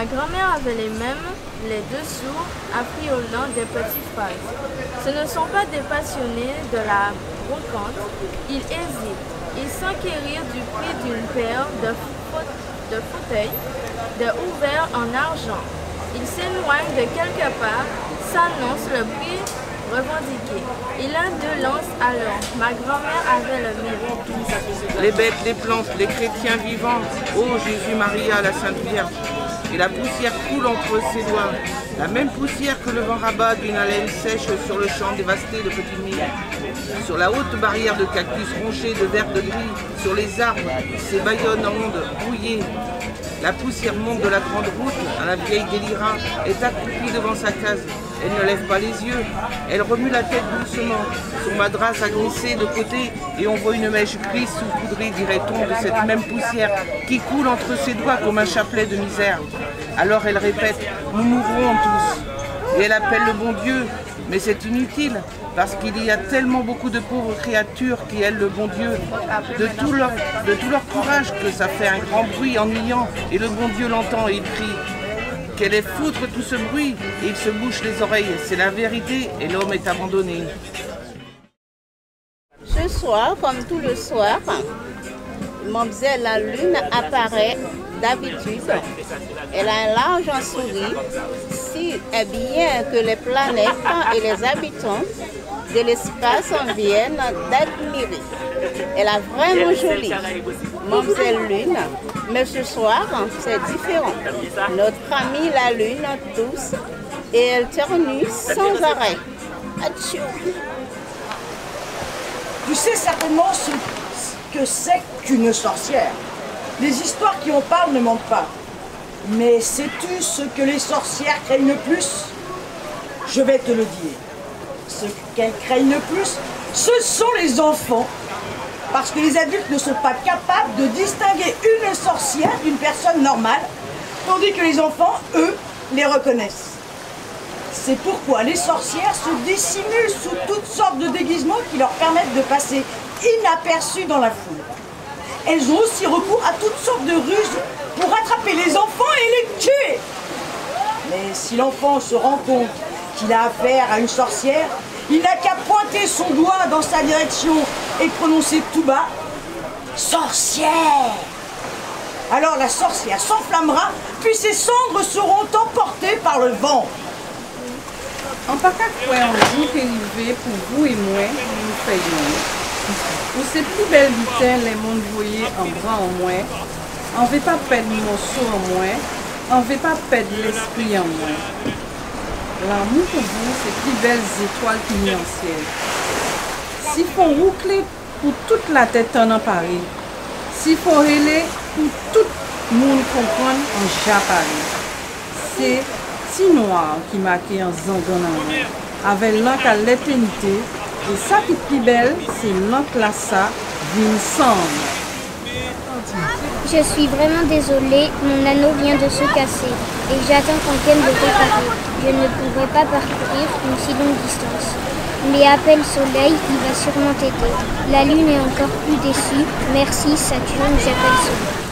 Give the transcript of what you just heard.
Ma grand-mère avait les mêmes, les dessous affriolant des petites phrases. Ce ne sont pas des passionnés de la brocante. Ils hésitent. Ils s'enquérir du prix d'une paire de fauteuils, de ouverts en argent. Ils s'éloignent de quelque part, s'annoncent le prix revendiqué. Il a deux lances alors. Ma grand-mère avait le mérite. Les bêtes, les plantes, les chrétiens vivants, ô Jésus, Maria, la Sainte Vierge. Et la poussière coule entre ses doigts, la même poussière que le vent rabat d'une haleine sèche sur le champ dévasté de petites milles. Sur la haute barrière de cactus ronchés de vert de gris, sur les arbres, ces baillonnes ondes rouillées. La poussière monte de la grande route, à la vieille Délira est accroupie devant sa case. Elle ne lève pas les yeux, elle remue la tête doucement. Son madras a glissé de côté et on voit une mèche grise saupoudrée, dirait-on, de cette même poussière qui coule entre ses doigts comme un chapelet de misère. Alors elle répète, nous mourrons tous. Et elle appelle le bon Dieu, mais c'est inutile, parce qu'il y a tellement beaucoup de pauvres créatures qui aiment le bon Dieu, de tout leur courage que ça fait un grand bruit ennuyant, et le bon Dieu l'entend et il crie. Qu'elle est foutre tout ce bruit, et il se bouche les oreilles, c'est la vérité, et l'homme est abandonné. Ce soir, comme tout le soir, Mademoiselle la Lune apparaît d'habitude. Elle a un large sourire, si bien que les planètes et les habitants de l'espace en viennent d'admirer. Elle a vraiment jolie, Mademoiselle Lune, mais ce soir, c'est différent. Notre amie la Lune tousse et elle ternue sans arrêt. Atchou. Tu sais certainement ce que c'est qu'une sorcière. Les histoires qui en parlent ne mentent pas. Mais sais-tu ce que les sorcières craignent le plus? Je vais te le dire. Ce qu'elles craignent le plus, ce sont les enfants. Parce que les adultes ne sont pas capables de distinguer une sorcière d'une personne normale, tandis que les enfants, eux, les reconnaissent. C'est pourquoi les sorcières se dissimulent sous toutes sortes de déguisements qui leur permettent de passer inaperçues dans la foule. Elles ont aussi recours à toutes sortes de ruses pour attraper les enfants et les tuer. Mais si l'enfant se rend compte qu'il a affaire à une sorcière, il n'a qu'à pointer son doigt dans sa direction et prononcer tout bas « Sorcière !» Alors la sorcière s'enflammera, puis ses cendres seront emportées par le vent. En pas qu'à quoi un jour est arrivé pour vous et moi, nous faisons. Pour ces plus belles lutins, les mondes voyaient en bras en moins, on ne veut pas perdre le morceau en moins, on ne veut pas perdre l'esprit en moins. L'amour pour vous, c'est plus belles étoiles qui n'y en ciel. S'il faut roucler pour toute la tête en Paris, s'il faut rêler pour tout le monde comprendre en Japari. C'est si noir qui marquait en zangon avec l'encre à l'éternité. Et ça qui est plus belle, c'est l'encre là ça, d'une cendre. Je suis vraiment désolée, mon anneau vient de se casser et j'attends qu'on vienne le réparer. Je ne pourrai pas parcourir une si longue distance. Mais appelle Soleil, il va sûrement t'aider. La Lune est encore plus déçue. Merci Saturne, j'appelle Soleil.